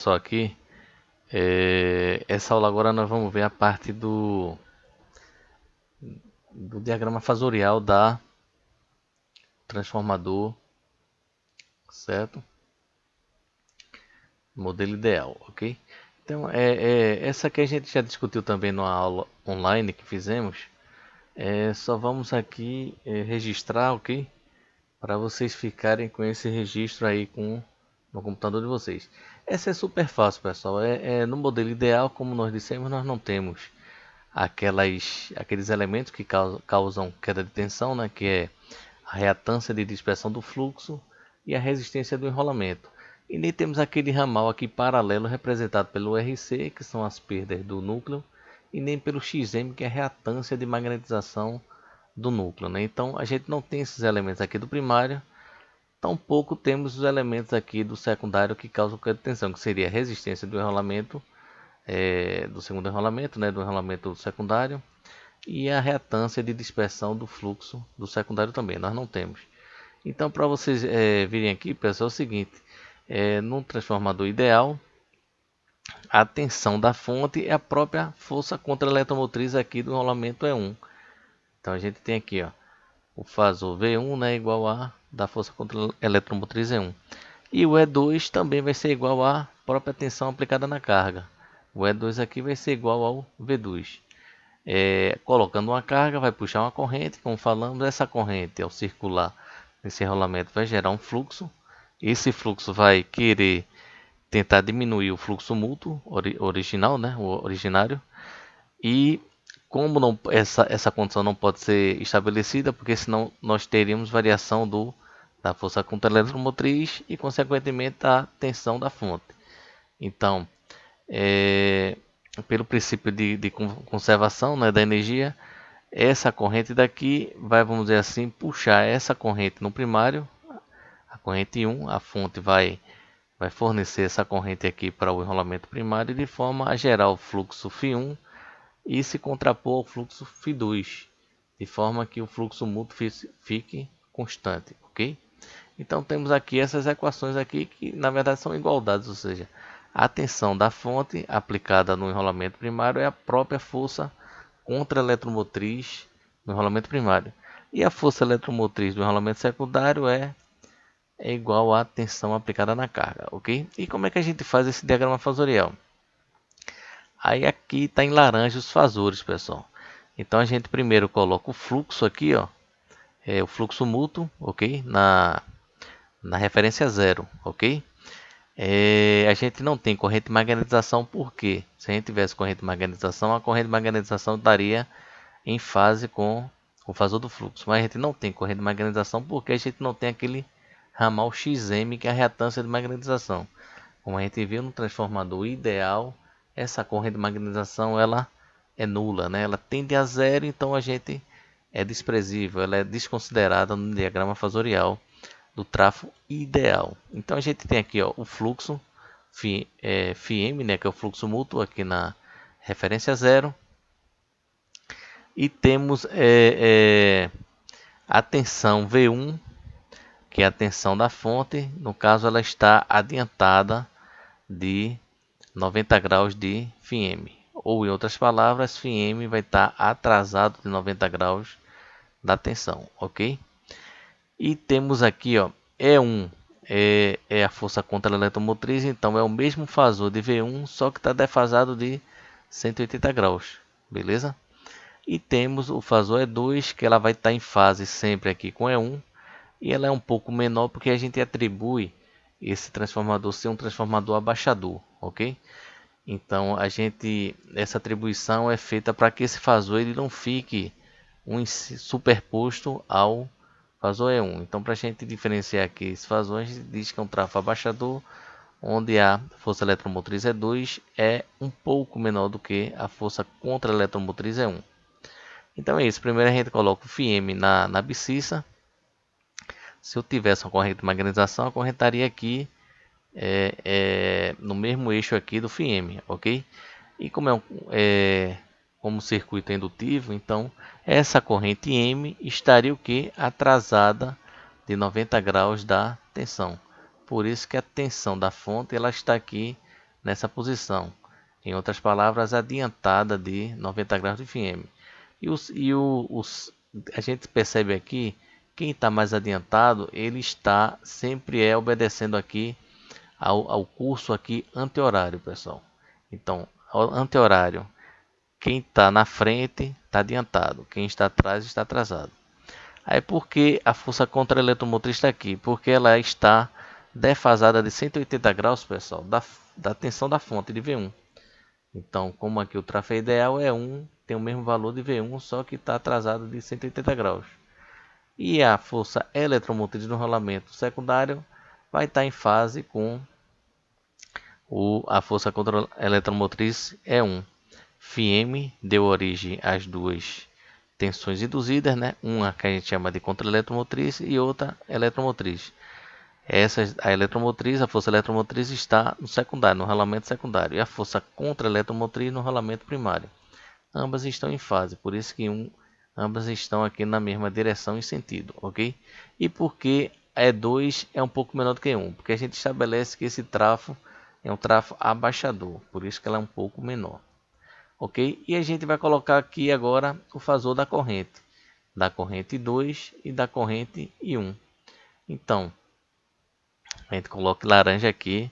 Só aqui, essa aula agora nós vamos ver a parte do diagrama fasorial da transformador, certo? Modelo ideal, ok? Então, essa aqui a gente já discutiu também numa aula online que fizemos. Só vamos aqui registrar, ok? Para vocês ficarem com esse registro aí no computador de vocês. Essa é super fácil, pessoal. No modelo ideal, como nós dissemos, nós não temos aqueles elementos que causam queda de tensão, né, que é a reatância de dispersão do fluxo e a resistência do enrolamento. E nem temos aquele ramal aqui paralelo representado pelo RC, que são as perdas do núcleo, e nem pelo XM, que é a reatância de magnetização do núcleo, né? Então a gente não tem esses elementos aqui do primário, tampouco temos os elementos aqui do secundário que causam queda de tensão, que seria a resistência do enrolamento, do segundo enrolamento, né, do enrolamento secundário, e a reatância de dispersão do fluxo do secundário também, nós não temos. Então, para vocês virem aqui, pessoal, é o seguinte: no transformador ideal, a tensão da fonte é a própria força contra-eletromotriz aqui do enrolamento E1. Então, a gente tem aqui, ó, o fasor V1, né, igual a da força contra-eletromotriz E1. E o E2 também vai ser igual à própria tensão aplicada na carga. O E2 aqui vai ser igual ao V2. Colocando uma carga, vai puxar uma corrente, como falamos, essa corrente ao circular nesse rolamento vai gerar um fluxo. Esse fluxo vai querer tentar diminuir o fluxo mútuo original, né, o originário. E como essa condição não pode ser estabelecida, porque senão nós teríamos variação da força contra-eletromotriz e, consequentemente, da tensão da fonte. Então, pelo princípio de conservação, né, da energia, essa corrente daqui vai, vamos dizer assim, puxar essa corrente no primário, a corrente 1, a fonte vai fornecer essa corrente aqui para o enrolamento primário de forma a gerar o fluxo φ1 e se contrapor ao fluxo φ2, de forma que o fluxo mútuo fique constante, ok? Então temos aqui essas equações aqui que na verdade são igualdades, ou seja, a tensão da fonte aplicada no enrolamento primário é a própria força contra-eletromotriz no enrolamento primário. E a força eletromotriz do enrolamento secundário é igual à tensão aplicada na carga, ok? E como é que a gente faz esse diagrama fasorial? Aí aqui está em laranja os fasores, pessoal. Então a gente primeiro coloca o fluxo aqui, ó, o fluxo mútuo, ok? Na referência zero, ok? A gente não tem corrente de magnetização, porque se a gente tivesse corrente de magnetização, a corrente de magnetização estaria em fase com o fasor do fluxo. Mas a gente não tem corrente de magnetização porque a gente não tem aquele ramal XM, que é a reatância de magnetização. Como a gente viu no transformador ideal, essa corrente de magnetização ela é nula, né? Ela tende a zero, então a gente é desprezível, ela é desconsiderada no diagrama fasorial do trafo ideal. Então a gente tem aqui, ó, o fluxo φm, né, que é o fluxo mútuo aqui na referência zero, e temos a tensão V1, que é a tensão da fonte. No caso, ela está adiantada de 90 graus de φm, ou em outras palavras, φm vai estar atrasado de 90 graus da tensão, ok? E temos aqui, ó, E1 é a força contra-eletromotriz, então é o mesmo fasor de V1, só que está defasado de 180 graus, beleza? E temos o fasor E2, que ela vai estar em fase sempre aqui com E1, e ela é um pouco menor porque a gente atribui esse transformador ser um transformador abaixador, ok? Então essa atribuição é feita para que esse fasor ele não fique superposto ao fasor E1. Então, para a gente diferenciar aqui esse fasor, a gente diz que é um trafo abaixador, onde a força eletromotriz E2 é um pouco menor do que a força contra-eletromotriz E1. Então é isso. Primeiro a gente coloca o φm na abscissa. Se eu tivesse uma corrente de magnetização, a corrente estaria aqui no mesmo eixo aqui do φm, ok? E como circuito indutivo, então essa corrente M estaria o que? Atrasada de 90 graus da tensão. Por isso que a tensão da fonte ela está aqui nessa posição. Em outras palavras, adiantada de 90 graus de FM. A gente percebe aqui, quem está mais adiantado, ele está sempre obedecendo aqui ao curso aqui anti-horário, pessoal. Então, anti-horário, quem está na frente está adiantado, quem está atrás está atrasado. Aí por que a força contra-eletromotriz está aqui? Porque ela está defasada de 180 graus, pessoal, da tensão da fonte de V1. Então, como aqui o tráfego ideal é 1, tem o mesmo valor de V1, só que está atrasado de 180 graus. E a força eletromotriz no rolamento secundário vai estar em fase com a força contra-eletromotriz E1. Φm deu origem às duas tensões induzidas, né? Uma que a gente chama de contra-eletromotriz e outra eletromotriz. A eletromotriz, a força eletromotriz está no secundário, no rolamento secundário, e a força contra-eletromotriz no rolamento primário. Ambas estão em fase, por isso que ambas estão aqui na mesma direção e sentido, ok? E por que E2 é um pouco menor do que 1? Porque a gente estabelece que esse trafo é um trafo abaixador, por isso que ela é um pouco menor, ok? E a gente vai colocar aqui agora o fasor da corrente 2 e da corrente I1. Então, a gente coloca laranja aqui,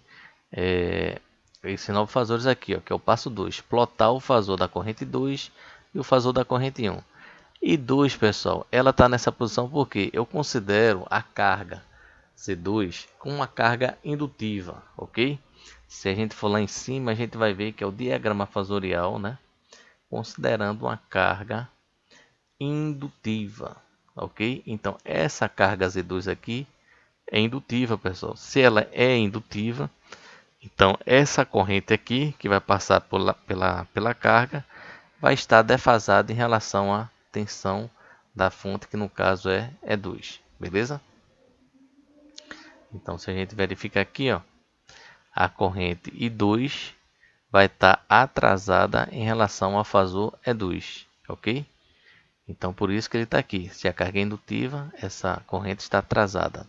esses novos fasores aqui, ó, que é o passo 2, plotar o fasor da corrente 2 e o fasor da corrente 1. E 2, pessoal, ela está nessa posição porque eu considero a carga C2 como uma carga indutiva, ok? Se a gente for lá em cima, a gente vai ver que é o diagrama fasorial, né? Considerando uma carga indutiva, ok? Então, essa carga Z2 aqui é indutiva, pessoal. Se ela é indutiva, então essa corrente aqui, que vai passar pela carga, vai estar defasada em relação à tensão da fonte, que no caso é E2, beleza? Então, se a gente verificar aqui, ó, a corrente I2 vai estar atrasada em relação ao fasor E2, ok? Então, por isso que ele está aqui. Se a carga é indutiva, essa corrente está atrasada,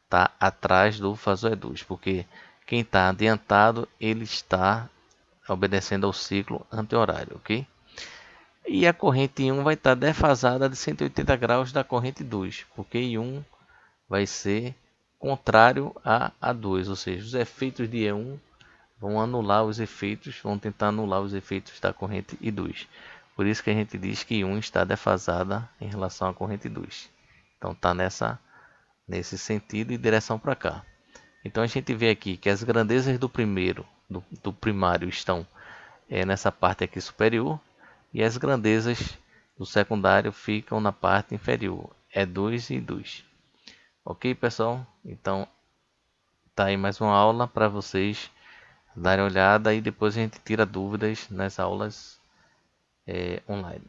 está atrás do fasor E2, porque quem está adiantado, ele está obedecendo ao ciclo anti-horário, ok? E a corrente I1 vai estar defasada de 180 graus da corrente 2, porque I1 vai ser contrário a A2, ou seja, os efeitos de E1 vão anular os efeitos, vão tentar anular os efeitos da corrente I2. Por isso que a gente diz que I1 está defasada em relação à corrente 2. Então está nesse sentido e direção para cá. Então a gente vê aqui que as grandezas do primário estão nessa parte aqui superior e as grandezas do secundário ficam na parte inferior, E2 e I2. Ok, pessoal? Então tá aí mais uma aula para vocês darem uma olhada e depois a gente tira dúvidas nas aulas online.